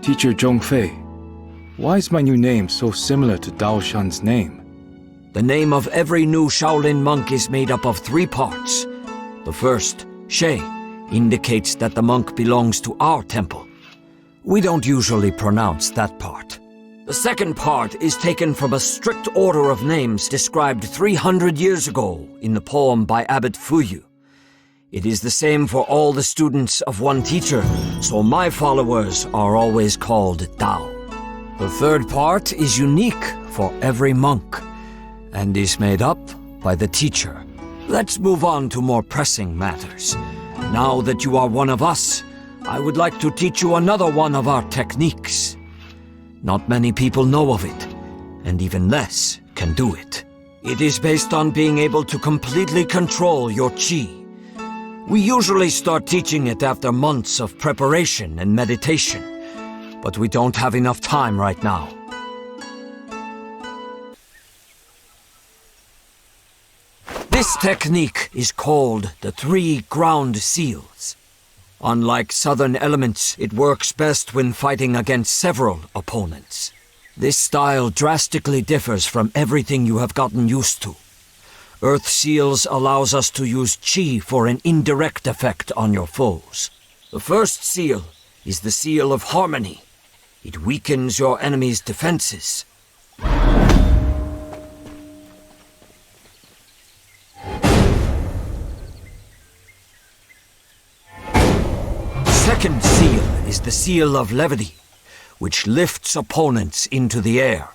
Teacher Zhongfei, why is my new name so similar to Dao Shan's name? The name of every new Shaolin monk is made up of 3 parts. The first, She, indicates that the monk belongs to our temple. We don't usually pronounce that part. The second part is taken from a strict order of names described 300 years ago in the poem by Abbot Fuyu. It is the same for all the students of one teacher, so my followers are always called Dao. The third part is unique for every monk, and is made up by the teacher. Let's move on to more pressing matters. Now that you are one of us, I would like to teach you another one of our techniques. Not many people know of it, and even less can do it. It is based on being able to completely control your qi. We usually start teaching it after months of preparation and meditation, but we don't have enough time right now. This technique is called the 3 ground seals. Unlike southern elements, it works best when fighting against several opponents. This style drastically differs from everything you have gotten used to. Earth Seals allows us to use Qi for an indirect effect on your foes. The first seal is the Seal of Harmony. It weakens your enemy's defenses. Second seal is the Seal of Levity, which lifts opponents into the air.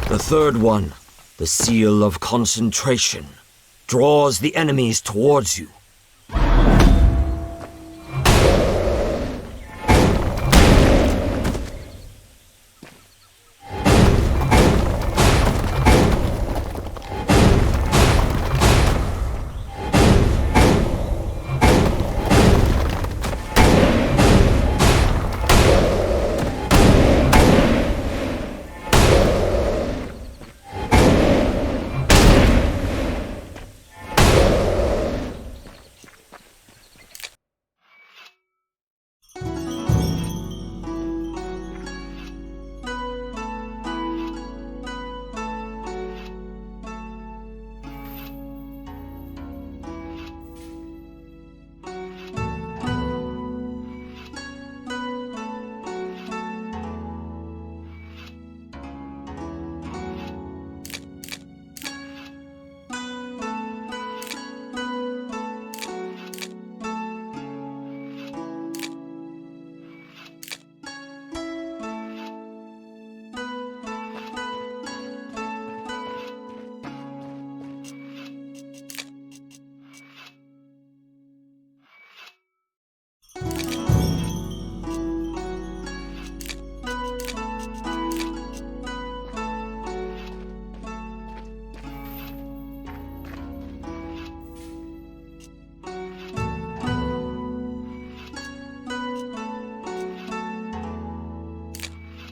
The third one, the Seal of Concentration, draws the enemies towards you.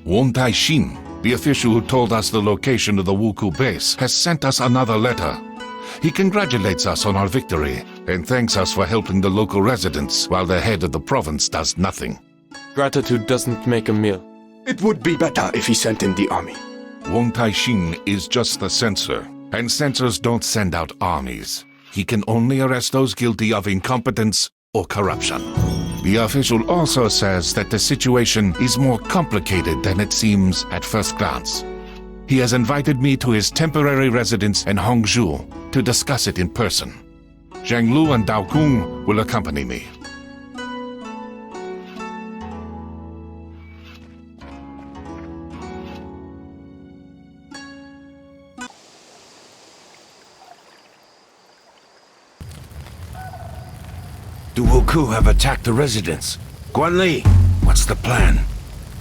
Wong Tai-shin, the official who told us the location of the Wuku base, has sent us another letter. He congratulates us on our victory and thanks us for helping the local residents while the head of the province does nothing. Gratitude doesn't make a meal. It would be better if he sent in the army. Wong Tai-shin is just the censor, and censors don't send out armies. He can only arrest those guilty of incompetence or corruption. The official also says that the situation is more complicated than it seems at first glance. He has invited me to his temporary residence in Hongzhou to discuss it in person. Zhang Lu and Dao Kung will accompany me. The Wuku have attacked the residence. Guan Li, what's the plan?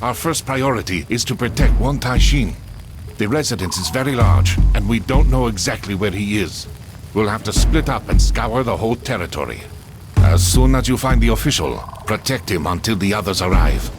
Our first priority is to protect Wong Tai-shin. The residence is very large, and we don't know exactly where he is. We'll have to split up and scour the whole territory. As soon as you find the official, protect him until the others arrive.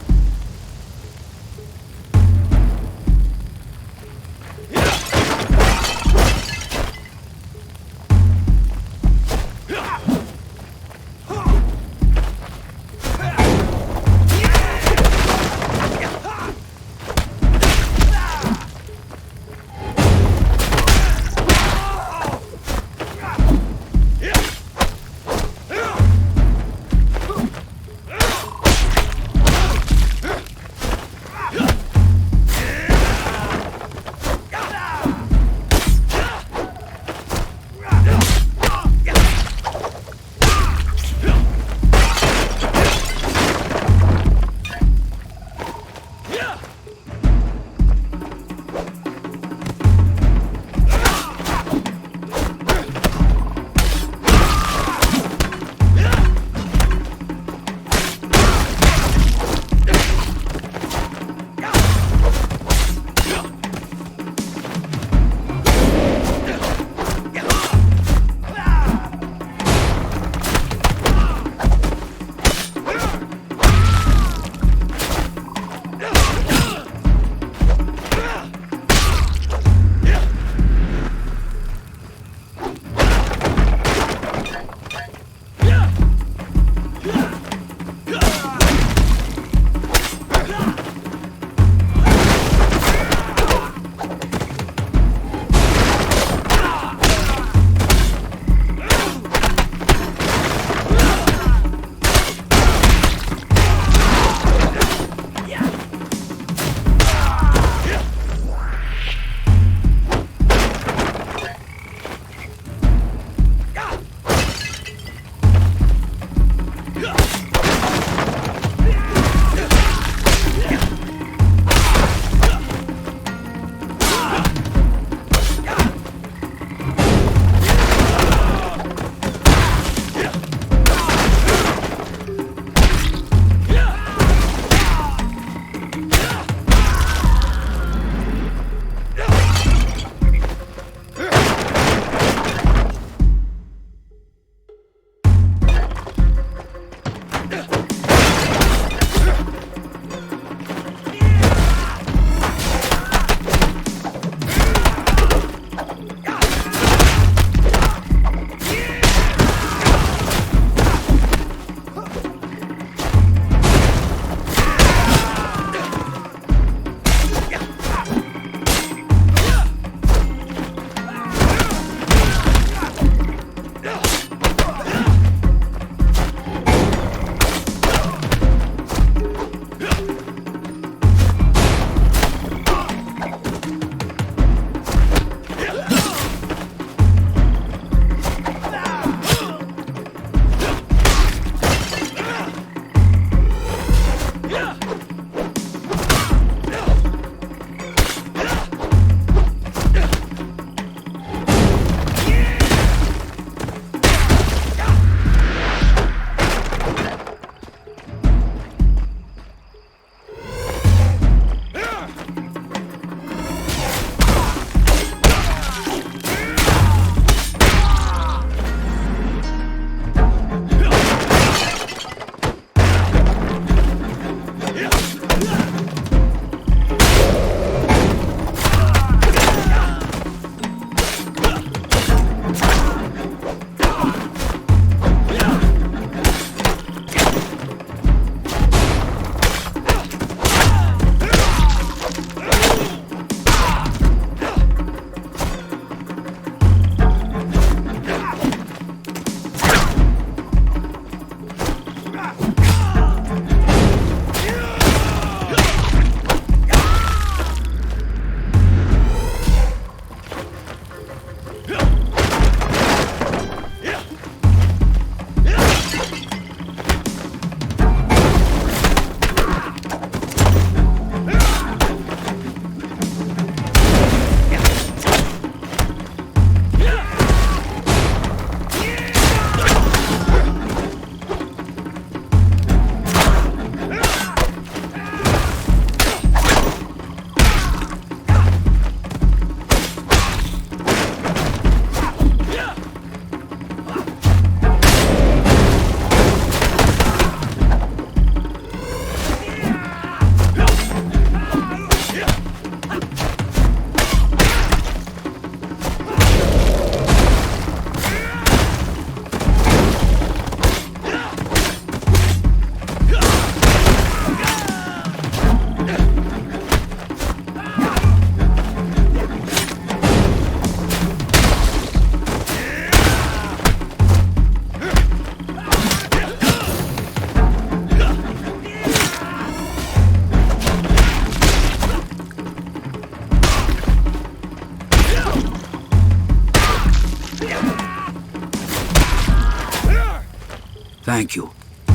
Thank you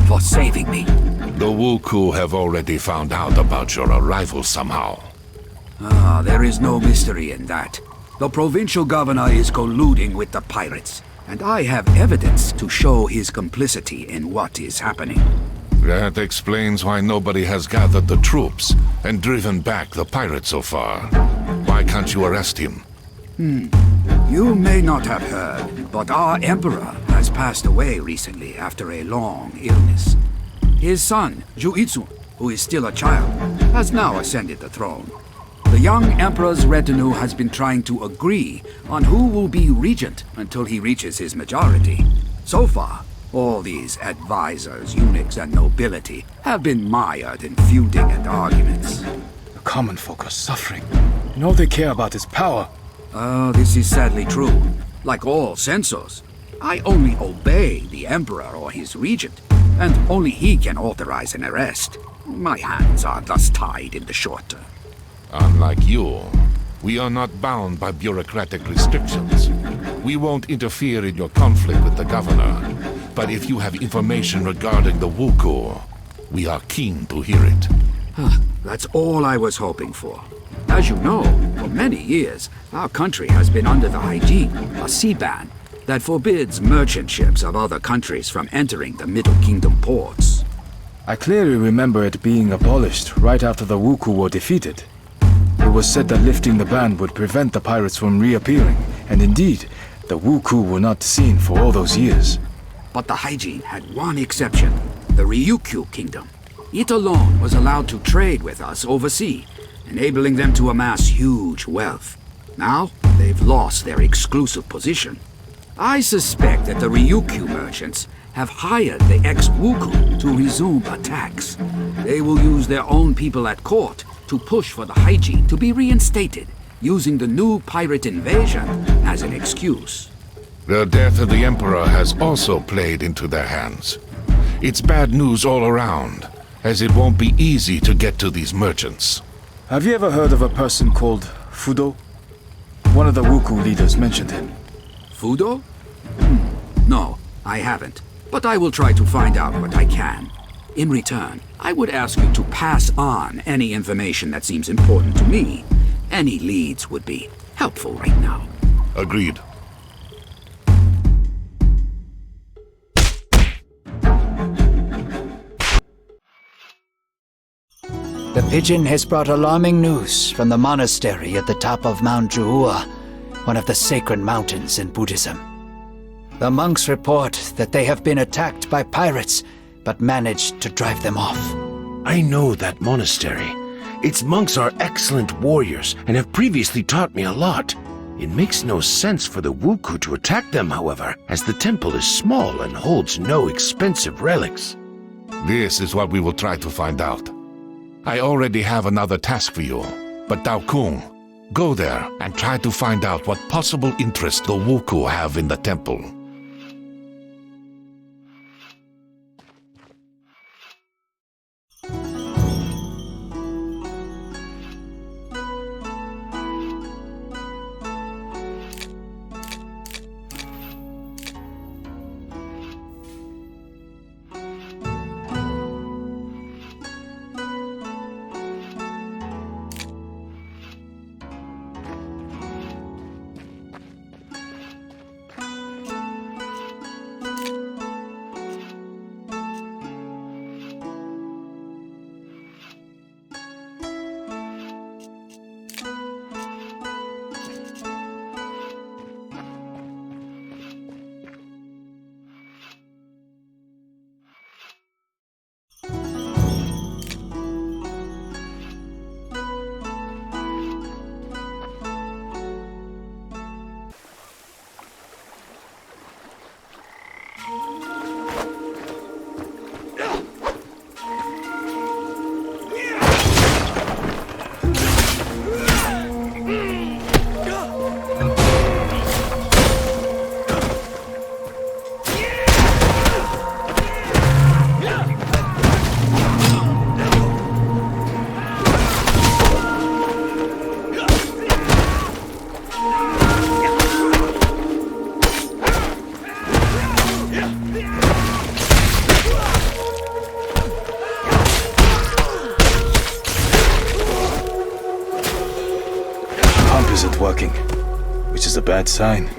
for saving me. The Wuku have already found out about your arrival somehow. Ah, there is no mystery in that. The provincial governor is colluding with the pirates, and I have evidence to show his complicity in what is happening. That explains why nobody has gathered the troops and driven back the pirates so far. Why can't you arrest him? You may not have heard, but our emperor has passed away recently after a long illness. His son, Juitsu, who is still a child, has now ascended the throne. The young emperor's retinue has been trying to agree on who will be regent until he reaches his majority. So far, all these advisors, eunuchs, and nobility have been mired in feuding and arguments. The common folk are suffering, and all they care about is power. This is sadly true. Like all censors, I only obey the emperor or his regent, and only he can authorize an arrest. My hands are thus tied in the short term. Unlike you, we are not bound by bureaucratic restrictions. We won't interfere in your conflict with the governor, but if you have information regarding the Wuku, we are keen to hear it. That's all I was hoping for. As you know, for many years, our country has been under the hygiene, a sea ban, that forbids merchant ships of other countries from entering the Middle Kingdom ports. I clearly remember it being abolished right after the Wuku were defeated. It was said that lifting the ban would prevent the pirates from reappearing, and indeed, the Wuku were not seen for all those years. But the hygiene had one exception, the Ryukyu Kingdom. It alone was allowed to trade with us overseas, enabling them to amass huge wealth. Now, they've lost their exclusive position. I suspect that the Ryukyu merchants have hired the ex-Wuku to resume attacks. They will use their own people at court to push for the hygiene to be reinstated, using the new pirate invasion as an excuse. The death of the Emperor has also played into their hands. It's bad news all around, as it won't be easy to get to these merchants. Have you ever heard of a person called Fudo? One of the Wuku leaders mentioned him. Fudo? No, I haven't. But I will try to find out what I can. In return, I would ask you to pass on any information that seems important to me. Any leads would be helpful right now. Agreed. The pigeon has brought alarming news from the monastery at the top of Mount Juhua, one of the sacred mountains in Buddhism. The monks report that they have been attacked by pirates, but managed to drive them off. I know that monastery. Its monks are excellent warriors and have previously taught me a lot. It makes no sense for the Wuku to attack them, however, as the temple is small and holds no expensive relics. This is what we will try to find out. I already have another task for you, but Dao Kung, go there and try to find out what possible interest the Wuku have in the temple. isn't working, which is a bad sign.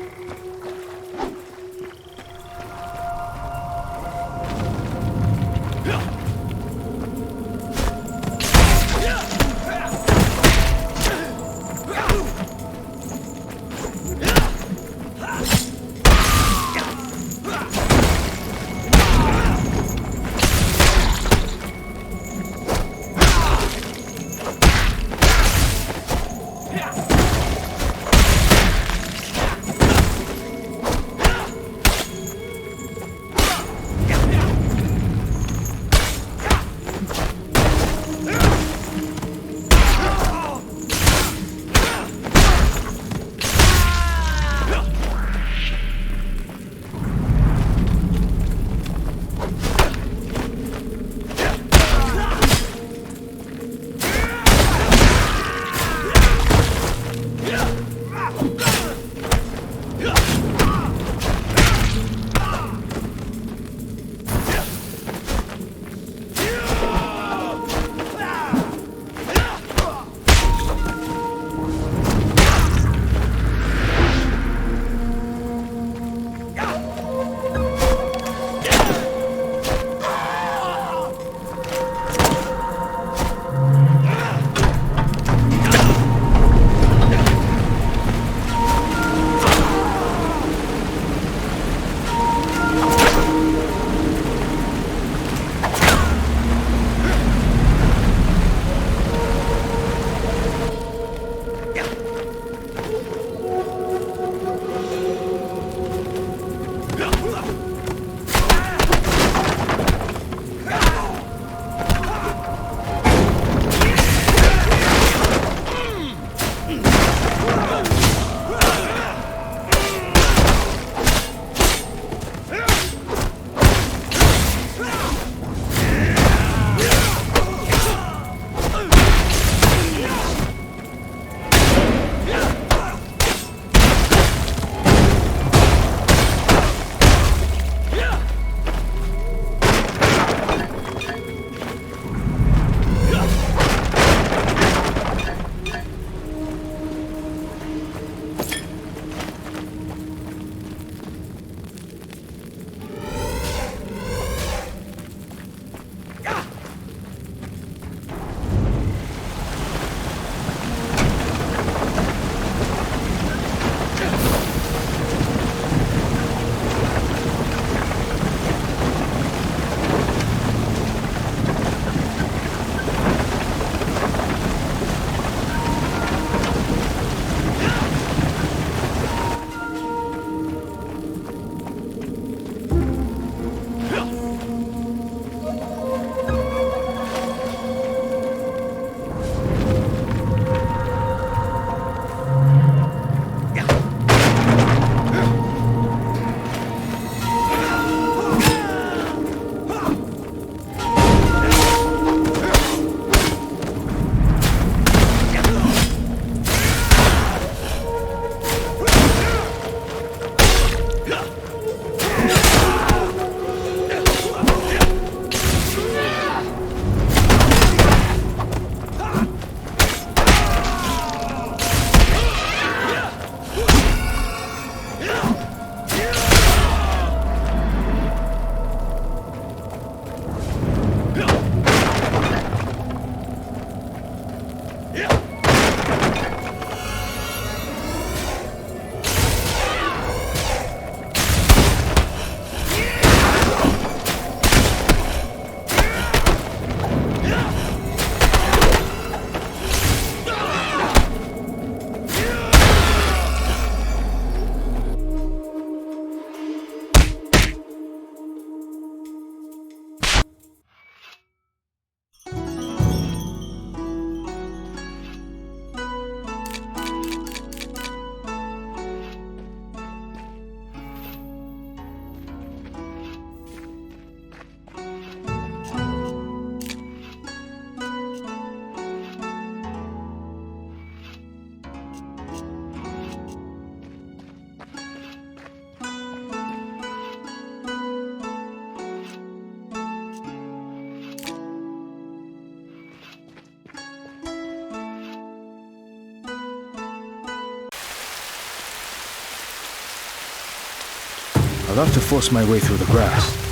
I'll have to force my way through the grass.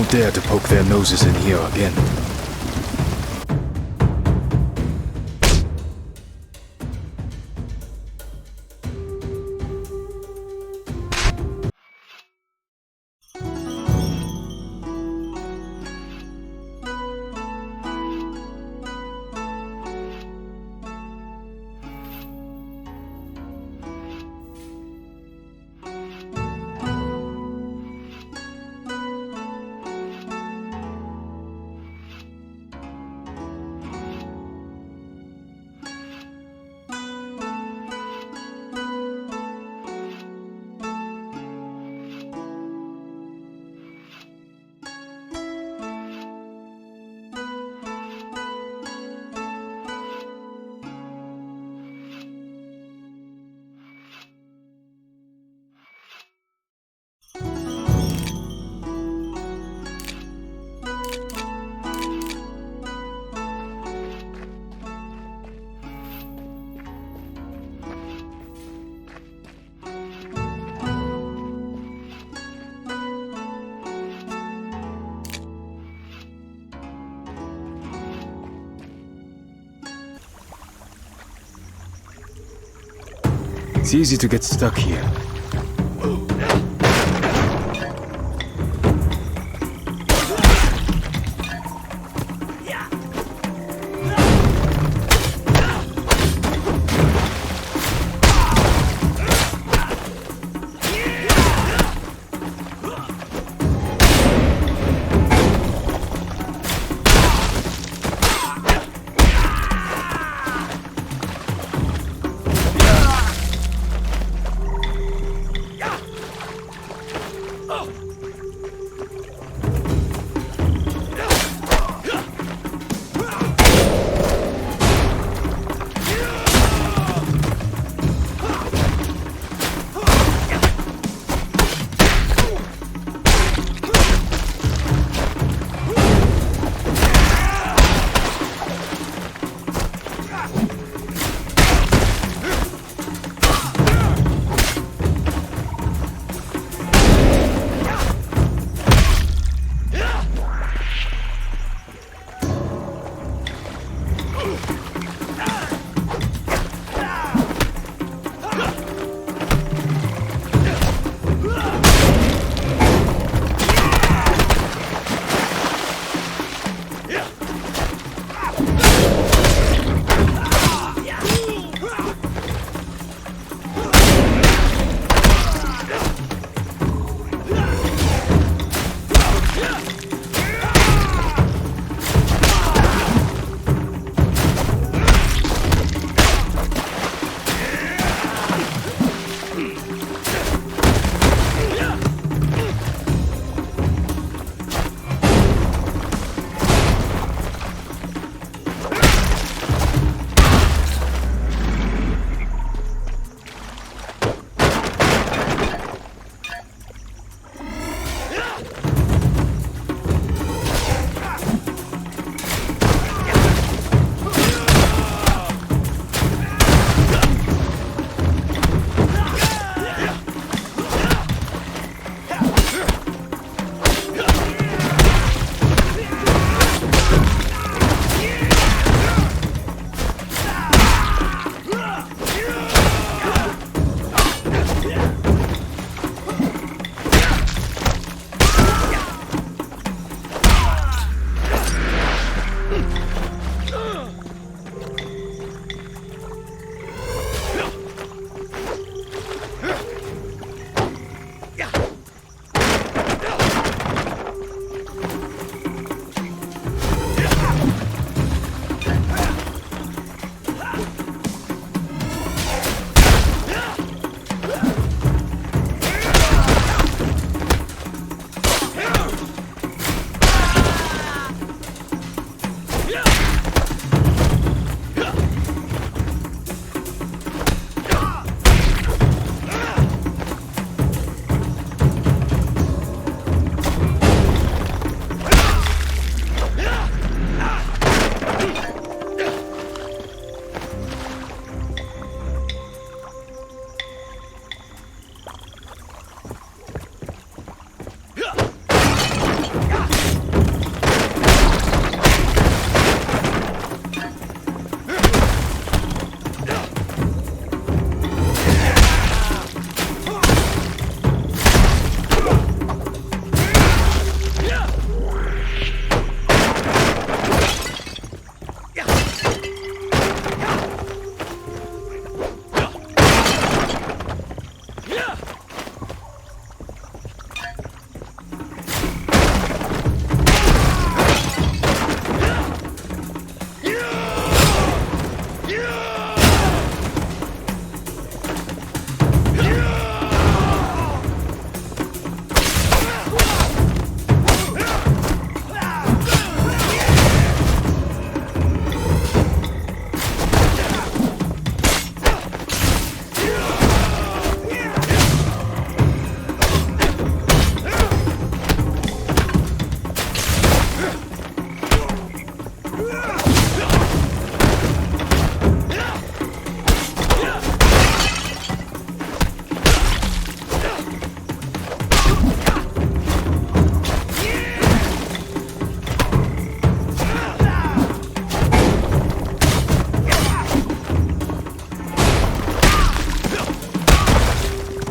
won't dare to poke their noses in here again. It's easy to get stuck here.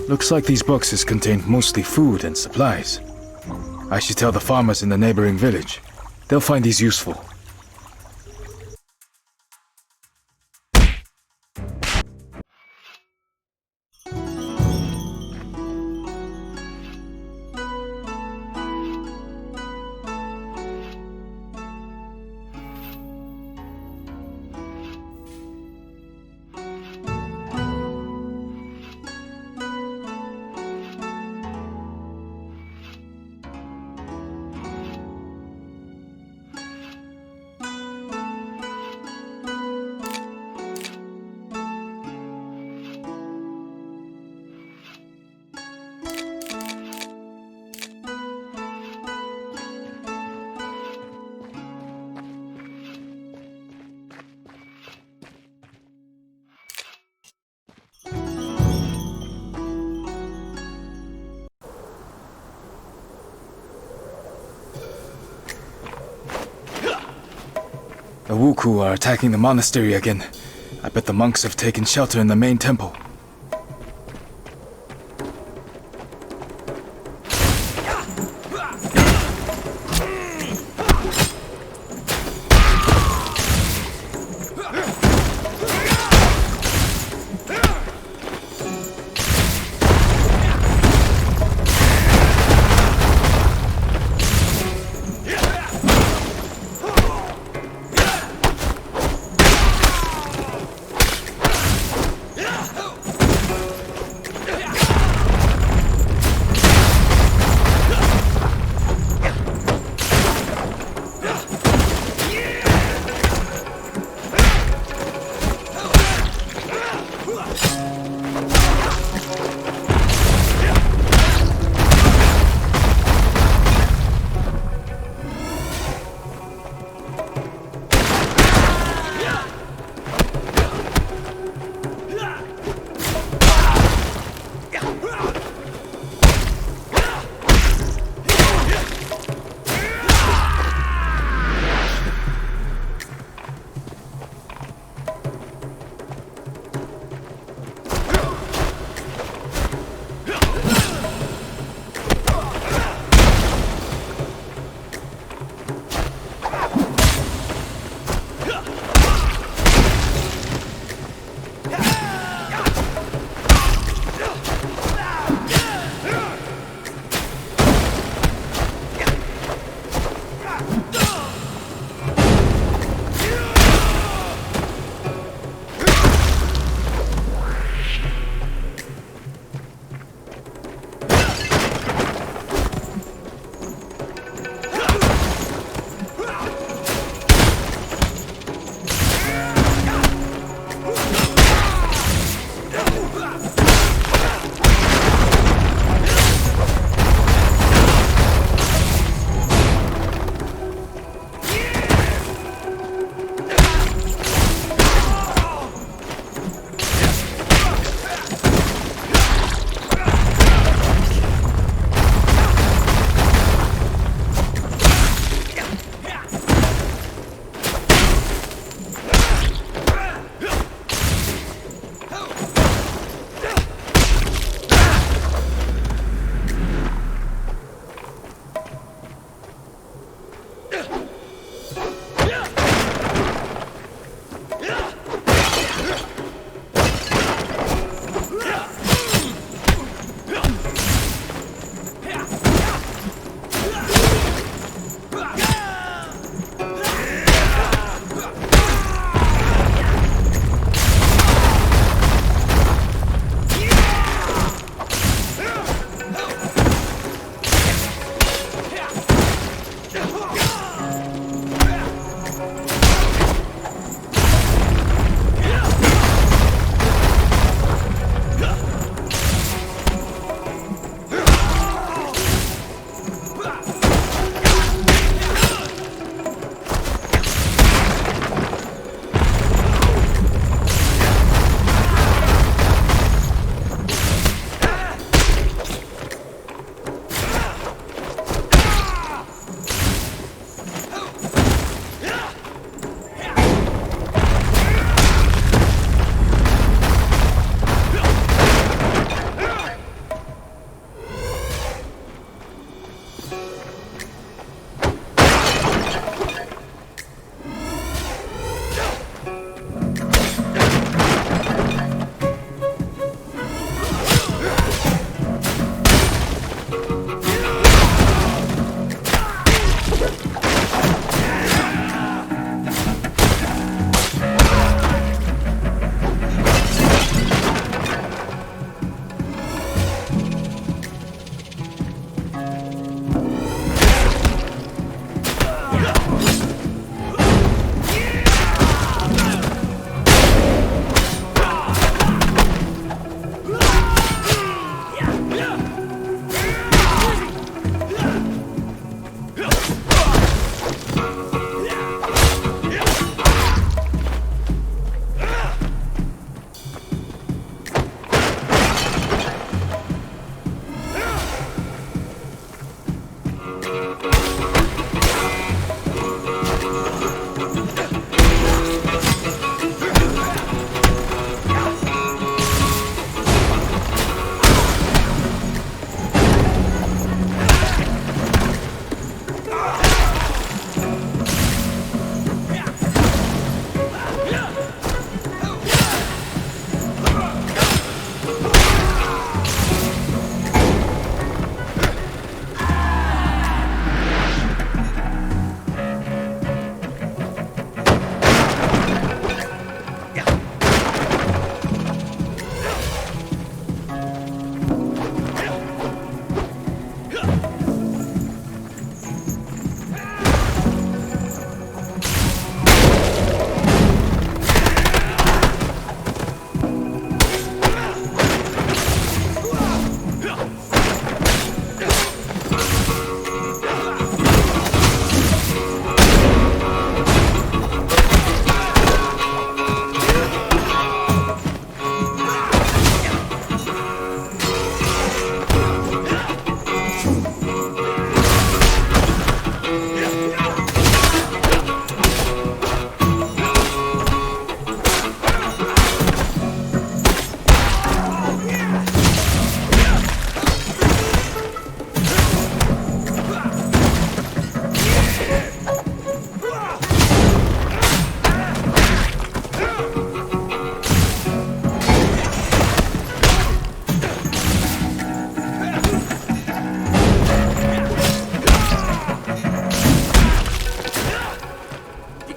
Looks like these boxes contained mostly food and supplies. I should tell the farmers in the neighboring village. They'll find these useful. The Wuku are attacking the monastery again. I bet the monks have taken shelter in the main temple.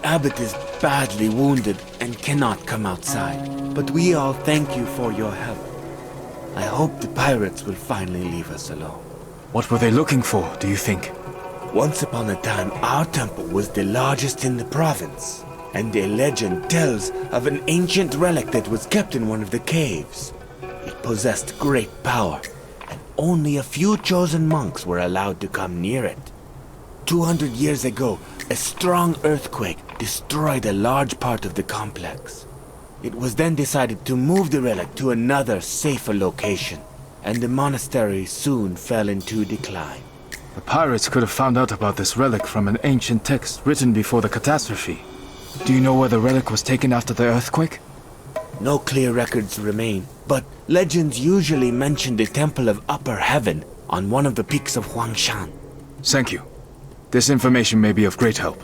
abbot is badly wounded and cannot come outside, but we all thank you for your help. I hope the pirates will finally leave us alone. What were they looking for, do you think? Once upon a time, our temple was the largest in the province, and a legend tells of an ancient relic that was kept in one of the caves. It possessed great power, and only a few chosen monks were allowed to come near it. 200 years ago, a strong earthquake destroyed a large part of the complex. It was then decided to move the relic to another, safer location, and the monastery soon fell into decline. The pirates could have found out about this relic from an ancient text written before the catastrophe. Do you know where the relic was taken after the earthquake? No clear records remain, but legends usually mention the Temple of Upper Heaven on one of the peaks of Huangshan. Thank you. This information may be of great help.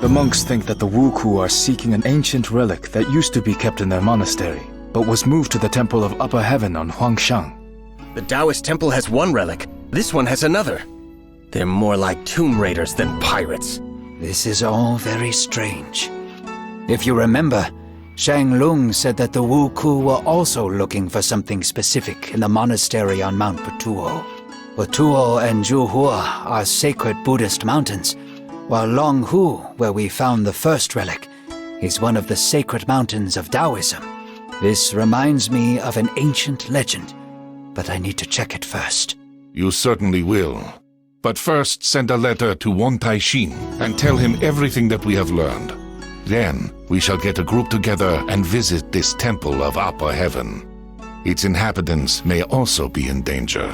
The monks think that the Wuku are seeking an ancient relic that used to be kept in their monastery, but was moved to the Temple of Upper Heaven on Huangshan. The Taoist temple has one relic. This one has another. They're more like tomb raiders than pirates. This is all very strange. If you remember, Shang Lung said that the Wuku were also looking for something specific in the monastery on Mount Batuo. Batuo and Zhuhua are sacred Buddhist mountains, while Longhu, where we found the first relic, is one of the sacred mountains of Taoism. This reminds me of an ancient legend, but I need to check it first. You certainly will. But first send a letter to Wan Taixin and tell him everything that we have learned. Then we shall get a group together and visit this Temple of Upper Heaven. Its inhabitants may also be in danger.